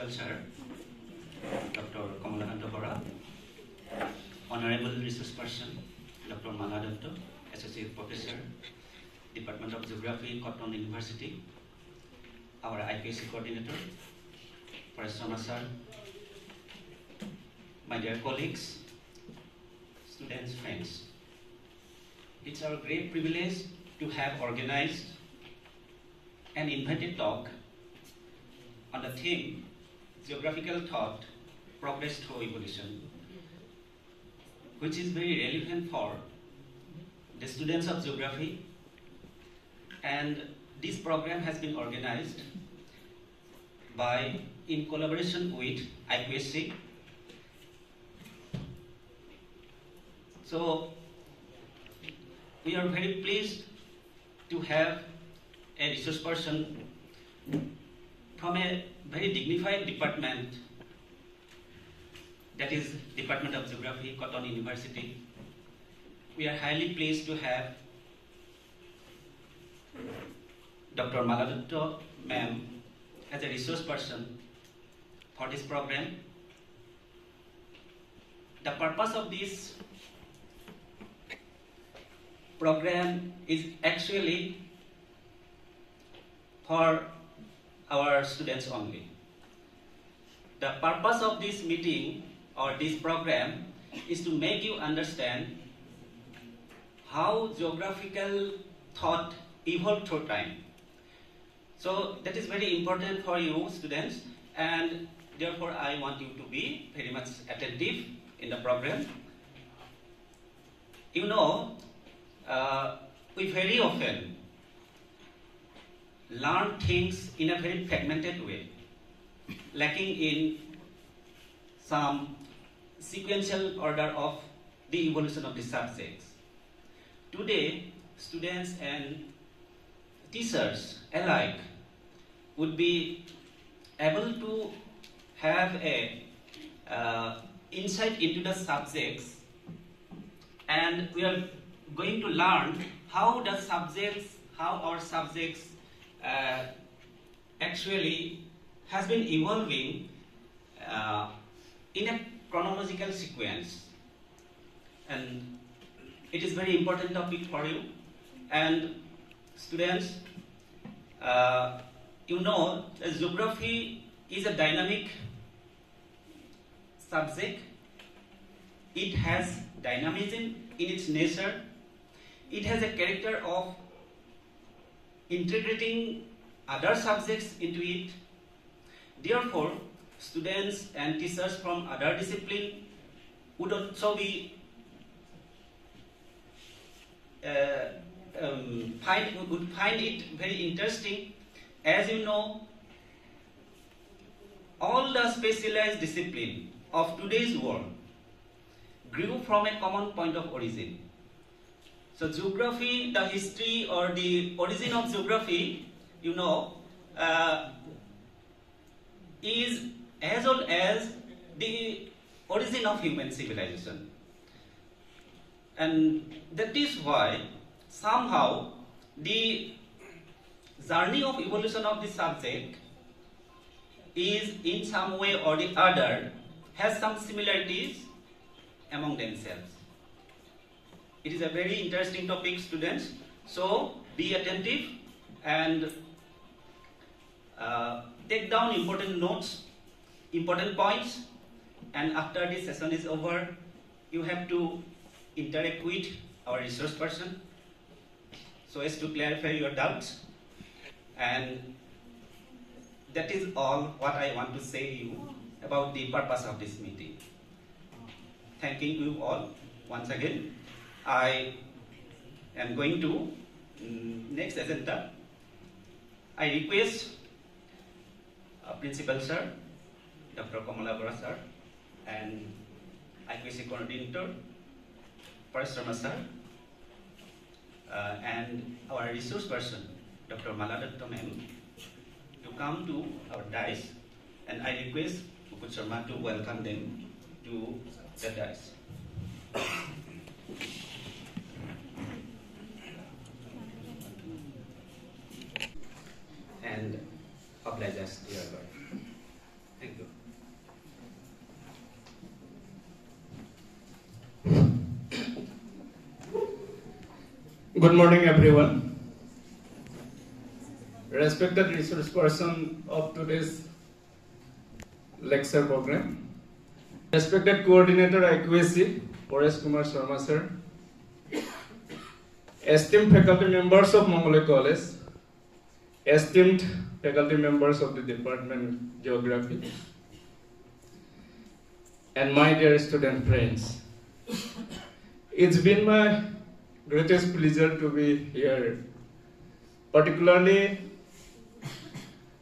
Principal Sir, Dr. Kamalakanta Bora, Honorable Resource Person, Dr. Mala Dutta, Associate Professor, Department of Geography, Cotton University, our IPSC Coordinator, Parasrama Sir, my dear colleagues, students, friends. It's our great privilege to have organized an invited talk on the theme Geographical Thought, Progress Through Evolution, which is very relevant for the students of geography, and this program has been organized in collaboration with IPSC. So we are very pleased to have a resource person from a very dignified department, that is Department of Geography, Cotton University. We are highly pleased to have Dr. Mala Dutta ma'am as a resource person for this program. The purpose of this program is actually for our students only. The purpose of this meeting or this program is to make you understand how geographical thought evolved through time. So that is very important for you students, and therefore I want you to be very much attentive in the program. You know, we very often learn things in a very fragmented way, lacking in some sequential order of the evolution of the subjects. Today, students and teachers alike would be able to have a insight into the subjects, and we are going to learn how our subjects actually has been evolving in a chronological sequence, and it is very important topic for you. And students, you know, geography is a dynamic subject. It has dynamism in its nature. It has a character of integrating other subjects into it. Therefore, students and teachers from other disciplines would also be would find it very interesting. As you know, all the specialized disciplines of today's world grew from a common point of origin. So geography, the history or the origin of geography, you know, is as old as the origin of human civilization. And that is why somehow the journey of evolution of the subject is in some way or the other has some similarities among themselves. It is a very interesting topic, students, so be attentive and take down important notes, important points, and after this session is over, you have to interact with our resource person so as to clarify your doubts. And that is all what I want to say to you about the purpose of this meeting. Thanking you all once again. I am going to next agenda. I request Principal Sir, Dr. Kamala Bora Sir, and IPSC Coordinator, Parasrama Sir, and our resource person, Dr. Mala Dutta ma'am, to come to our dais, and I request Mukut Sharma to welcome them to the dais. And oblige us, dear Lord. Thank you. Good morning, everyone. Respected resource person of today's lecture program, respected coordinator IQAC, Paresh Kumar Sharma sir, esteemed faculty members of Mongoloi College, esteemed faculty members of the Department of Geography, and my dear student friends. It's been my greatest pleasure to be here. Particularly,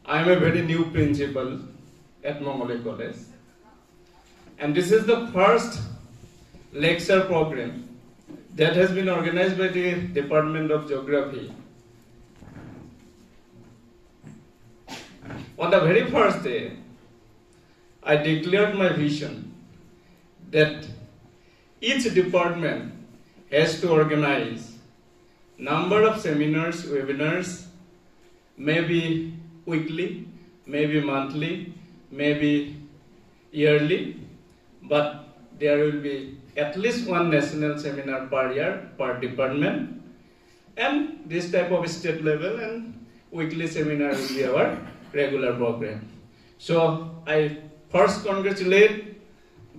I am a very new principal at Mongoloi College, and this is the first lecture program that has been organized by the Department of Geography. On the very first day, I declared my vision that each department has to organize number of seminars, webinars, maybe weekly, maybe monthly, maybe yearly, but there will be at least one national seminar per year, per department, and this type of state level and weekly seminar will be our regular program. So I first congratulate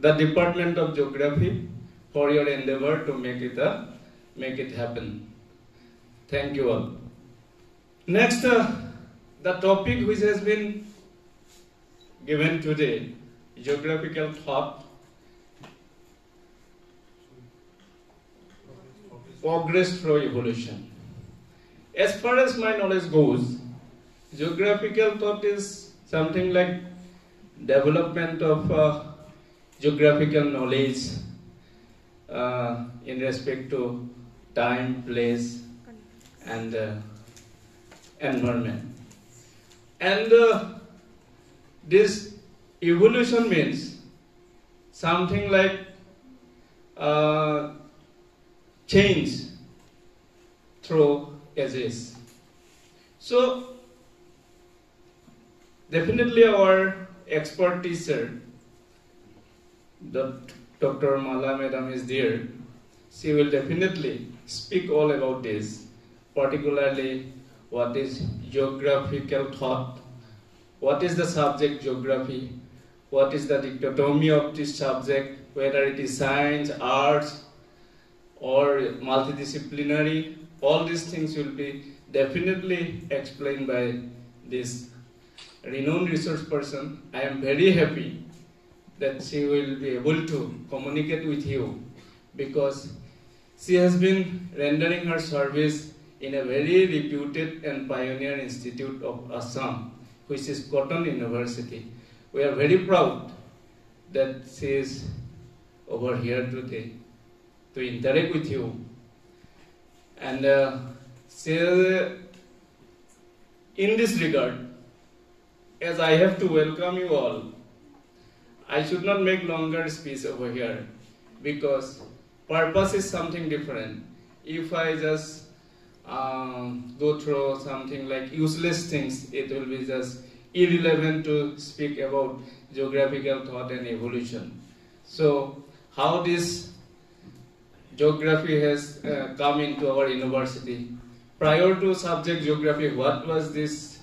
the Department of Geography for your endeavor to make it happen. Thank you all. Next, the topic which has been given today, geographical thought, progress through evolution. As far as my knowledge goes, geographical thought is something like development of geographical knowledge in respect to time, place, and environment. And this evolution means something like change through ages. So definitely our expert teacher, Dr. Mala Madam is there. She will definitely speak all about this, particularly what is geographical thought, what is the subject geography, what is the dichotomy of this subject, whether it is science, arts, or multidisciplinary. All these things will be definitely explained by this renowned resource person. I am very happy that she will be able to communicate with you because she has been rendering her service in a very reputed and pioneer institute of Assam, which is Cotton University. We are very proud that she is over here today to interact with you. And in this regard, as I have to welcome you all, I should not make longer speech over here because purpose is something different. If I just go through something like useless things, it will be just irrelevant to speak about geographical thought and evolution. So how this geography has come into our university. Prior to subject geography, what was this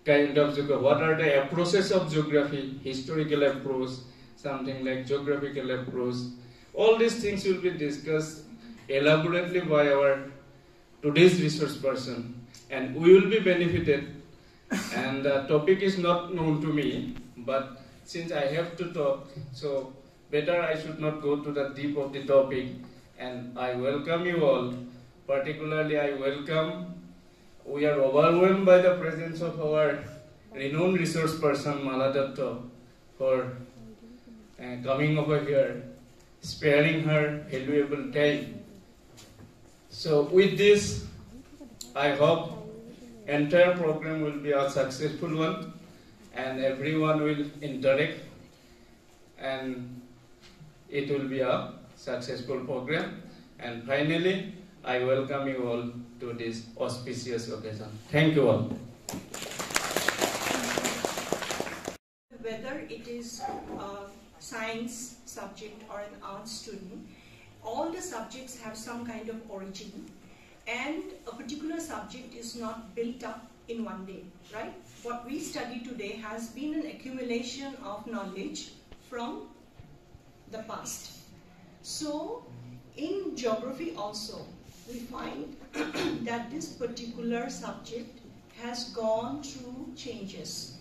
kind of geography? What are the approaches of geography? Historical approach, something like geographical approach. All these things will be discussed elaborately by our today's resource person, and we will be benefited. And the topic is not known to me, but since I have to talk, so better I should not go to the deep of the topic. And I welcome you all. Particularly, I welcome. We are overwhelmed by the presence of our renowned resource person, Mala Datta, for coming over here, sparing her valuable time. So with this, I hope entire program will be a successful one and everyone will interact and it will be a successful program. And finally, I welcome you all to this auspicious occasion. Thank you all. Whether it is a science subject or an arts student, all the subjects have some kind of origin, and a particular subject is not built up in one day, right? What we study today has been an accumulation of knowledge from the past. So in geography also, we find that this particular subject has gone through changes.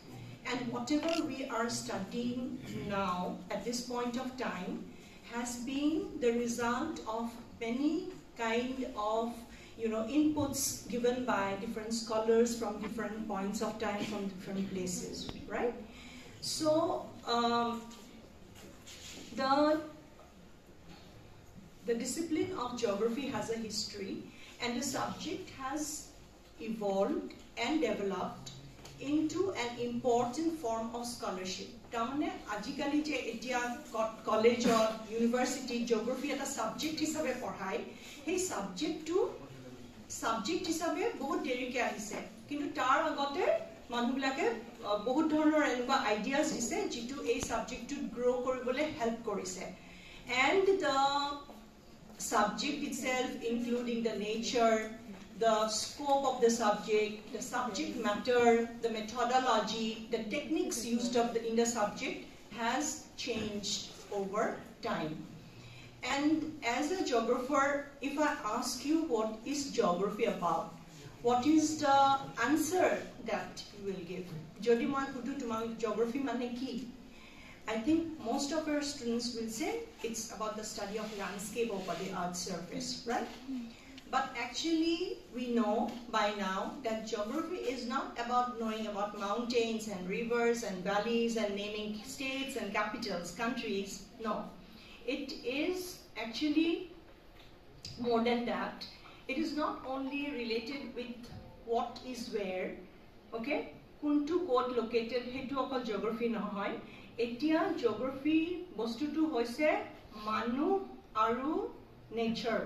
And whatever we are studying now at this point of time has been the result of many kind of inputs given by different scholars from different points of time, from different places, right? So the discipline of geography has a history, and the subject has evolved and developed into an important form of scholarship. Tamane ajikali je etia college or university geography eta subject hisabe porhai, hey subject hisabe bahut derike ahise, kintu tar agote মানুহ বিলাকে বহুত ধৰণৰ এনেকুৱা ideas দিছে যেটো এই সাবজেক্টটো grow কৰিবলৈ help কৰিছে, and the subject itself, including the nature, the scope of the subject matter, the methodology, the techniques used in the subject has changed over time. And as a geographer, if I ask you what is geography about, what is the answer that you will give? Jodi moi kudu tumang geography mane ki? I think most of our students will say it's about the study of landscape over the earth's surface, right? But actually, we know by now that geography is not about knowing about mountains and rivers and valleys and naming states and capitals, countries. No, it is actually more than that. It is not only related with what is where, okay? Kuntu code located, hetu okol geography nohoy. Etia geography bostutu hoise manu aru nature.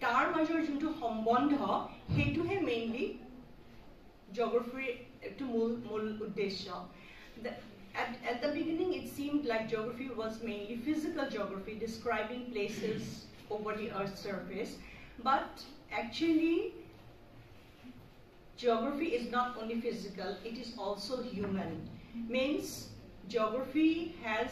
Tar major juntu sombondho hetuhe mainly geography to mul uddeshya. At the beginning it seemed like geography was mainly physical geography, describing places over the earth's surface, but actually geography is not only physical, it is also human. Means geography has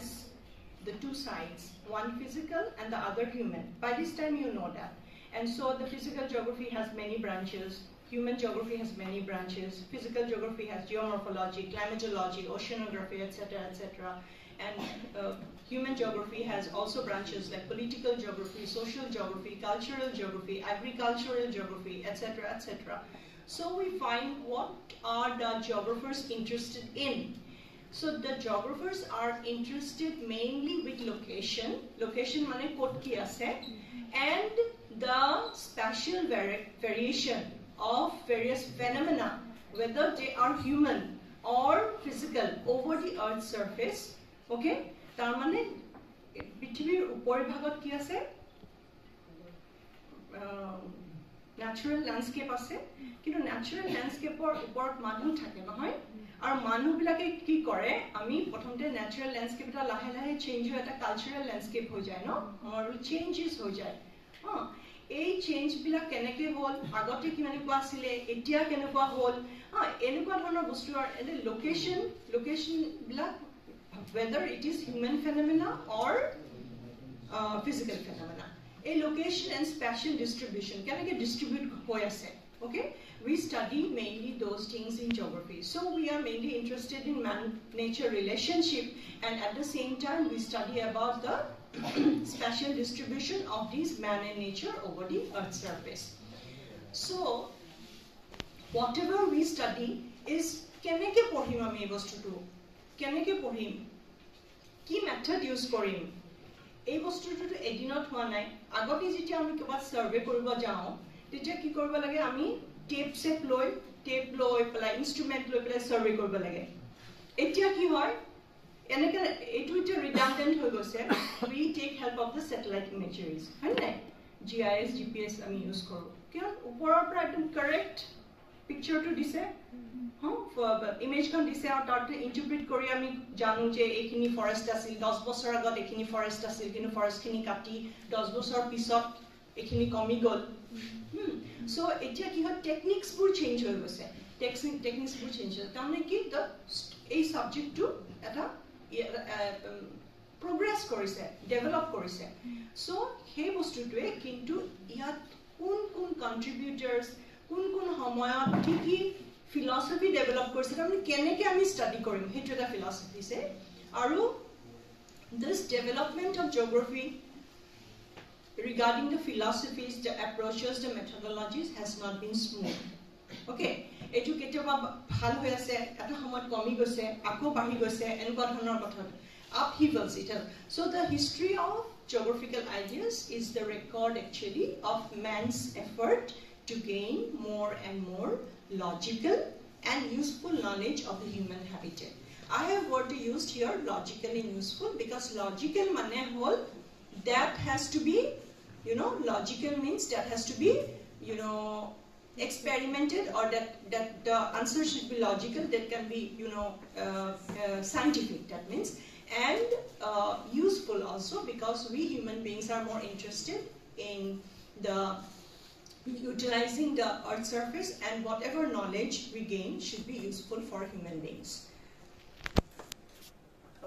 the two sides, one physical and the other human. By this time you know that. And so the physical geography has many branches, human geography has many branches, physical geography has geomorphology, climatology, oceanography, etc., etc. And human geography has also branches like political geography, social geography, cultural geography, agricultural geography, etc., etc. So we find what are the geographers interested in. So the geographers are interested mainly with location mane kot ki ase, and the spatial variation of various phenomena, whether they are human or physical, over the earth's surface. Okay, tar mane prithibir upor bhagot ki ase natural landscape ase, kintu natural landscape or upor manu thake nohoy, ar manu bilake ki kore ami prothomte natural landscape ta lahe lahe change hoy eta cultural landscape ho jay, no or changes ho jay. এই change বিলাক কেনেকে হল, আগতে কিমানে কোৱা আছিল, এতিয়া কেনেকুৱা হল, এনেকুৱা ধৰণৰ বস্তু আৰু এনে location black, whether it is human phenomena or physical phenomena, a location and spatial distribution কেনেকে distribute হৈ আছে. Okay, we study mainly those things in geography. So we are mainly interested in man-nature relationship, and at the same time we study about the spatial distribution of these man and nature over the earth's surface. So whatever we study is keneke pohim ami ei bostutu, keneke pohim, ki method use korim. Ei bostutu edinot hoa nai, agote jetia ami kiba survey koribo jao tetia ki koribo lage, ami tape loi pela instrument loi pela survey koribo lage. Etia ki hoy eneke etu ite redundant hoy goise, we take help of the satellite imageries, right? GIS GPS ami use koru, kiyon uporar pora ekdom correct picture to dise, image kan dise aru tar interpret kori ami janu je ekhini forest asil, 10 bochor agot ekhini forest asil, kintu forest khini kati 10 bochor pisot ekhini komi gol, So এতিয়া কি হয় techniques বোৰ change হৈ গৈছে techniques বোৰ change হৈ তাৰমানে কি এই সাবজেক্টটো এটা progress কৰিছে ডেভেলপ কৰিছে সো সেই বস্তুটোৱে কিন্তু ইয়াত কোন কন্ট্ৰিবিউটৰ্স কোন সময়ত কি philosophy develop কৰিছে তাৰমানে কেনেকৈ আমি ষ্টাডি কৰিম সেইটো এটা philosophy আছে আৰু this development of geography regarding the philosophies the approaches the methodologies has not been smooth okay etu keteba bhal hoy ase eta সময়ত কমি গৈছে আকৌ বাঢ়ি গৈছে এনেকুৱা ধৰণৰ কথা upheavals it so the history of geographical ideas is the record actually of man's effort to gain more and more logical and useful knowledge of the human habitat. I have word used here logical and useful because logical mane hol that has to be logical means that has to be experimented or that the answer should be logical that can be scientific that means and useful also because we human beings are more interested in the utilizing the earth surface and whatever knowledge we gain should be useful for human beings.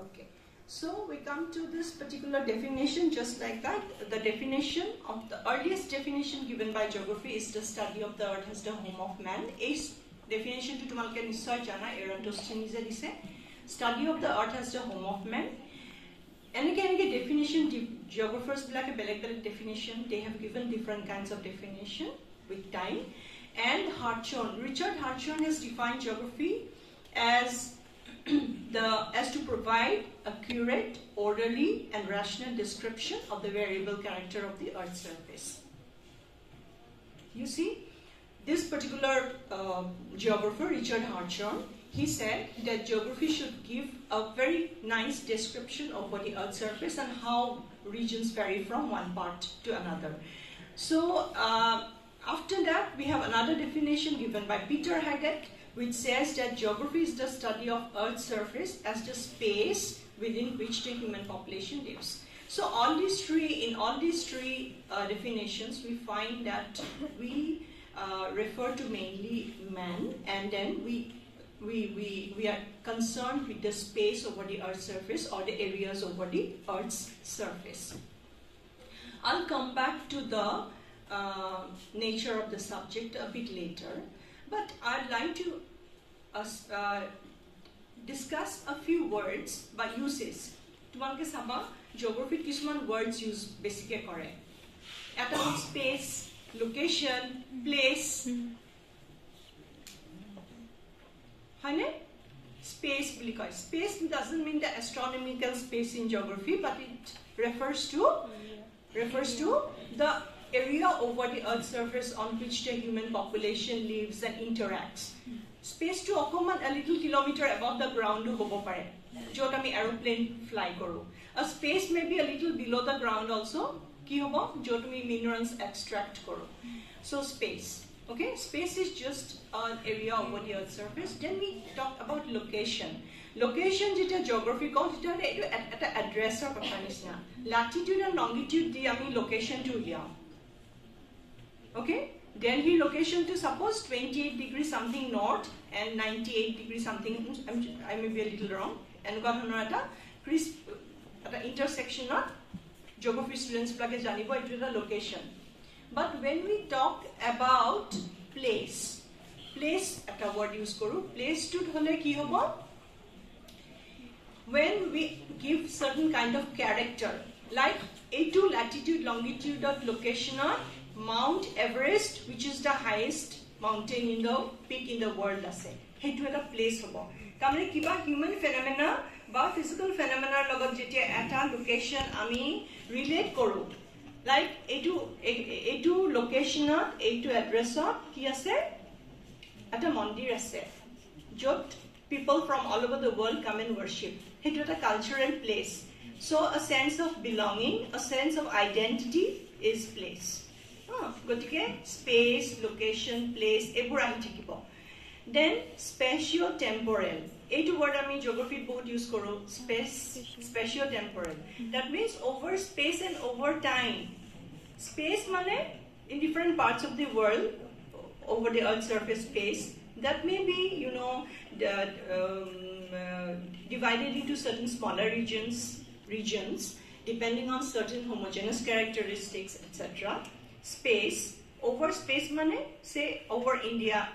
Okay, so we come to this particular definition just like that. The definition of the earliest definition given by geography is the study of the earth as the home of man. Is definition to tumalke nishoy jana Eratosthenes dise study of the earth as the home of man. Enike definition geographers like a beleg definition they have given different kinds of definition with time and Richard Hartshorne has defined geography as to provide accurate orderly and rational description of the variable character of the earth's surface. You see this particular geographer Richard Hartshorne he said that geography should give a very nice description of what the earth's surface and how regions vary from one part to another. So after that we have another definition given by Peter Haggett which says that geography is the study of earth's surface as the space within which the human population lives. So in all these three definitions we find that we refer to mainly man and then we are concerned with the space over the earth's surface or the areas over the earth's surface. I'll come back to the nature of the subject a bit later, but I'd like to discuss a few words by uses. Tumalke saba geography kisman words use basically kore. Eta space, location, place. Space doesn't mean the astronomical space in geography, but it refers to the area over the earth's surface on which the human population lives and interacts. Space to okoman a little kilometer above the ground to hobo pare jot ami aeroplane fly koru. A space may be a little below the ground also ki hobo jot ami minerals extract koru. So space. Okay, space is just an area over the earth's surface. Then we talk about location. Location jeta geography called at address or kotha latitude and longitude di ami location to liao. Okay, Delhi location to suppose 28 degrees something north and 98 degrees something I may be a little wrong and got at a intersection of geography students plug janibo it is a location. But when we talk about place at a word use koru place to hole ki hobo when we give certain kind of character like A2 latitude longitude of location on Mount Everest which is the highest mountain in the peak in the world ase hetu eta place hobo tamre kiba human phenomena ba physical phenomena logot jetia eta location ami relate koru like A2 location A2 address ki ase eta mandir ase jot people from all over the world come and worship hetu eta cultural place so a sense of belonging a sense of identity is place. Gotike space location place ebur ahi thakibo. Then spatio-temporal এইটো word আমি geography বহুত use কৰো spatio-temporal that means over space and over time space মানে in different parts of the world over the Earth's surface space that may be, divided into certain smaller regions depending on certain homogeneous characteristics, etc. Space money, say over India,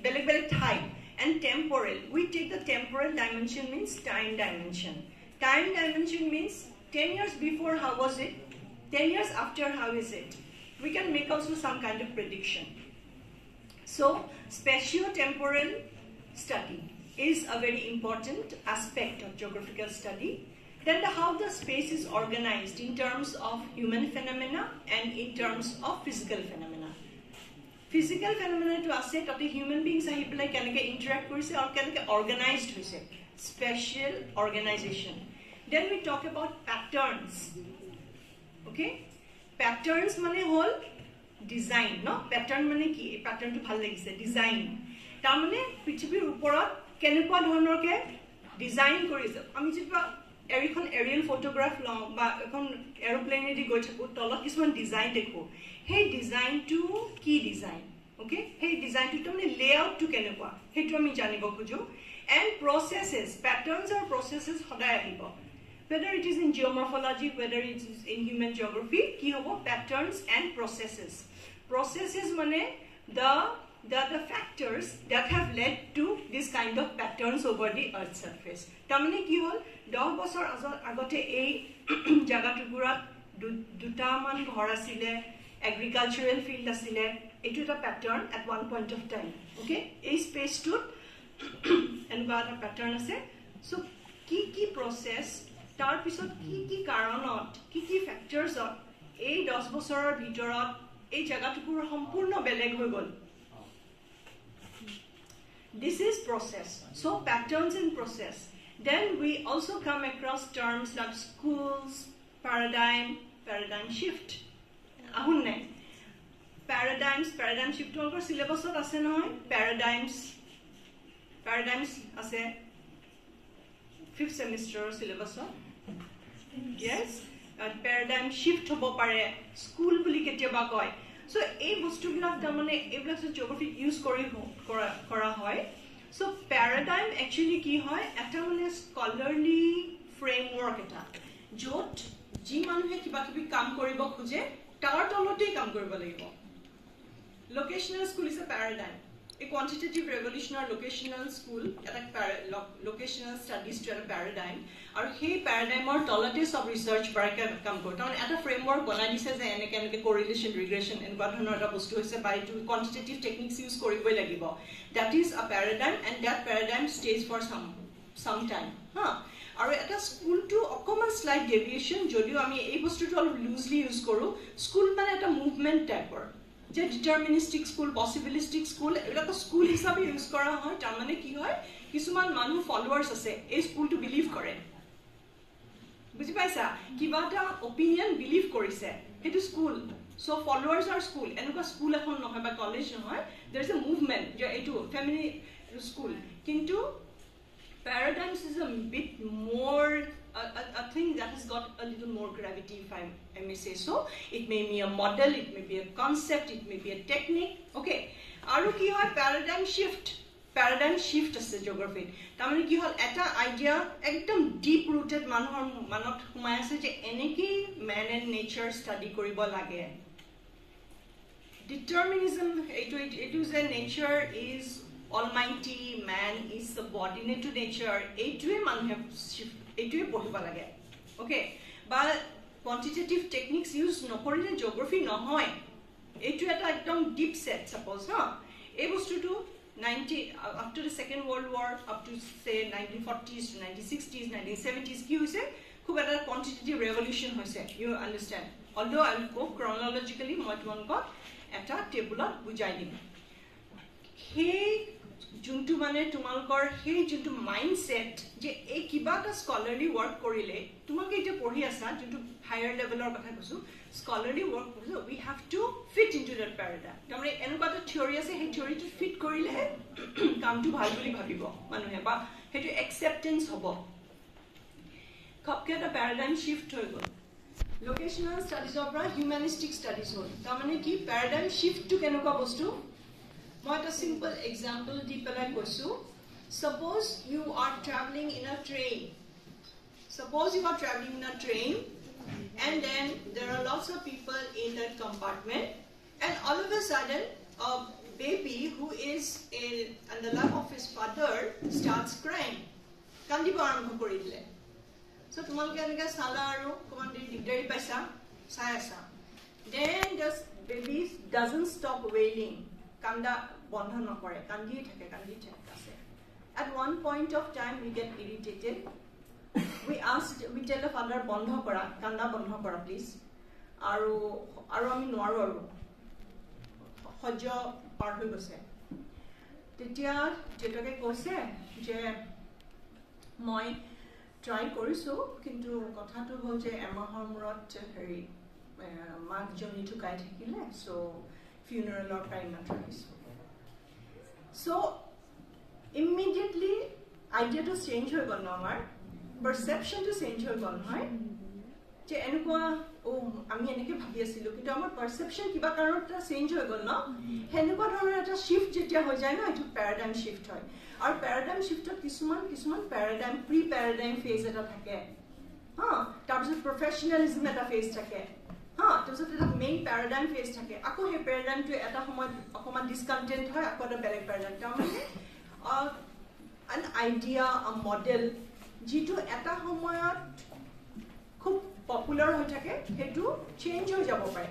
beleg type, and temporal. We take the temporal dimension means time dimension. Time dimension means 10 years before, how was it? 10 years after, how is it? We can make also some kind of prediction. So, spatio-temporal study is a very important aspect of geographical study. Then how the space is organized in terms of human phenomena and in terms of physical phenomena. Physical phenomena to ase tote human beings ahi pelai keneke interact korise or keneke organized hoise. Spatial organization. Then we talk about patterns. Okay? Patterns mane hol design, no? Pattern mane ki? Pattern to bhal lagise design. Ta mane prithibir uporot kenekwa dhoroner ke design korise. Ami jeta aerial photograph long ba ekhon aeroplane di goi thaku tolot kisman design dekho. Hey design to key design. Okay? Hey design to tamne layout to kenekwa. Hetu ami janibo khojo. And processes, patterns or processes hodai ahibo. Whether it is in geomorphology, whether it is in human geography, ki hobo patterns and processes. Processes mane the factors that have led to this kind of patterns over the Earth's surface. Tamane ki hol 10 বছৰ আগতে এই জাগা টুকুৰাত দুটা মান ঘৰ আছিল, agricultural field আছিল, এটো এটা pattern at one point of time. Okay? এই space to এনেকুৱা এটা pattern আছে. So কি process তাৰ পিছত কি কাৰণত কি ফ্যাক্টৰছত এই 10 বছৰৰ ভিতৰত এই জাগাটুকুৰ সম্পূৰ্ণ বেলেগ হৈ গল. This is process. So patterns in process. Then we also come across terms like schools, paradigm shift. Ahunne paradigm shift holkor syllabusot ase noy paradigms ase 5th semester syllabus. Yes, paradigm shift hobo pare school buli ketiaba koy. So ei bostu bilak tamane eblak geography use kora hoy. So paradigm actually ki hoy eta mane scholarly framework eta jot ji manuhe kiba kibi kam koribo khuje tar tolote kam koribo lagibo. Locational school is a paradigm. A quantitative revolution or locational school, locational studies to a paradigm, or hey paradigm or tolotes of research come go down at a framework banai dise je eneke correlation regression and badhono eta bostu hoise by to quantitative techniques use koriboi lagibo. That is a paradigm, and that paradigm stays for some time. Aru eta school to common slight deviation jodio ami ei bostu to loosely use koru. School mane eta movement type or deterministic school, possibilistic school, এগুলা school হিসাবে use করা হয়. তার মানে কি হয়, কিছুমান মানুহ followers আছে এই school to believe করে, বুঝি পাইছা, কিবা এটা opinion believe কৰিছে হেতু school. So followers are school. এনেকুৱা school এখন নহয় বা college নহয়, there is a movement যে এটো family school. কিন্তু paradigms is a bit more a thing that has got a little more gravity, if I may say so. It may be a model, it may be a concept, it may be a technique. Okay. Aru ki hoy paradigm shift ase geography. Tamane ki hol eta idea ekdom deep rooted manot humai ase je eneki man and nature study koribo lage. Determinism it is a nature is almighty, man is subordinate to nature. Etue manhe shift etue পঢ়িব লাগে. Okay, but quantitative techniques use নকৰিলে geography নহয়. এটো এটা একদম deep set suppose এই বস্তুটো 90 after the second world war up to say 1940s to 1960s 1970s কি হৈছে খুব এটা quantitative revolution হৈছে. You understand, although I will go chronologically মই তোমাক এটা টেবুলত বুজাই দিম. সেই juntu mane tumalkor hey juntu mindset je ei kiba ta scholarly work korile tumake eta pori asa juntu higher level or kotha kosu scholarly work kosu we have to fit into that paradigm. Tamre enuka ta theory ase hey theory to fit korile kam tu bhal boli bhabibo manuhe ba hetu acceptance hobo khopke ta paradigm shift hoy gol. Locational ষ্টাডিজৰ পৰা humanistic studies হ'ল তাৰমানে কি paradigm শিফ্টটো কেনেকুৱা বস্তু মই এটা simple example the পেলাই কৈছোঁ suppose you are traveling in a train and then there are lots of people in that compartment and all of a sudden a baby who is in the lap of his father starts crying kandibo arambho kori dile so tumalke enaka sala aru komandi digdari paisa sai asa then the baby doesn't stop wailing kanda bondho nokore kandi thake ase at one point of time we get irritated we tell the father bondho kora kanda bondho kora please aru ami noaru aru hojo par hoi gose tetia jetoke kose je moi try korisu kintu kotha to hol je emahor murot heri mag joni thukai thakile so funeral or time matters so immediately idea to change hoi gol amar perception to change hoi gol hoy je enukwa ami enike bhabi asilo kintu amar perception kiba karonta change hoi gol no henukwa dhoroner eta shift jetia hoi jay na etu paradigm shift hoy ar paradigm shift kisuman paradigm pre paradigm phase eta thake ha tar professionalism eta phase thake ha tar main paradigm phase thake ako he paradigm to eta homoy akoma discontent hoy ako eta beleg paradigm tamane an idea a model jitu eta homoyat খুব popular হৈ থাকে হেতু change হৈ যাব পাৰে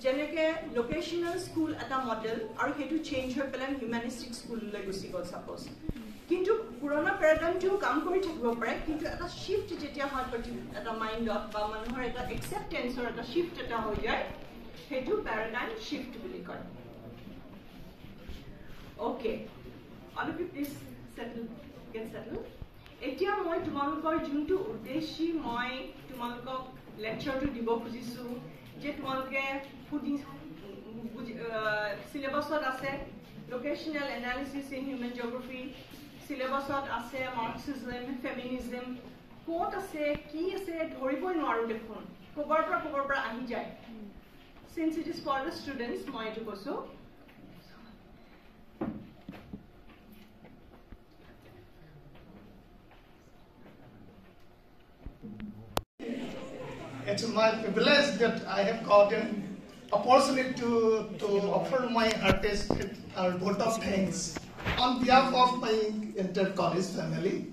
যেনেকে locational school এটা model আৰু হেতু চেঞ্জ হৈ পেলাই হিউম্যানিস্টিক স্কুললৈ গুচি গল সাপোজ কিন্তু পুৰণা প্যাৰাডাইমটো কাম কৰি থাকিব পাৰে কিন্তু এটা শিফট যেতিয়া হয় এটা মাইন্ডত বা মানুহৰ এটা একসেপ্টেন্সৰ এটা শিফট এটা হৈ যায় হেতু প্যাৰাডাইম শিফট বুলি কয় ওকে all of you please get settled এতিয়া মই তোমালোকৰ যোনটো উদ্দেশ্যি মই তোমালোকক লেকচাৰটো দিব খুজিছো যে তোমালোকে সিলেবাসত আছে locational analysis in human geography সিলেবাসত আছে মার্কসিজম ফেমিনিজম কোট আছে কি আছে ধৰিবই নোৱাৰো দেখোন কবৰ পৰা আহি যায় since it is for the students মই এটো কৈছো It's my privilege that I have got an opportunity to offer my artist a vote of thanks on behalf of my inter-college family.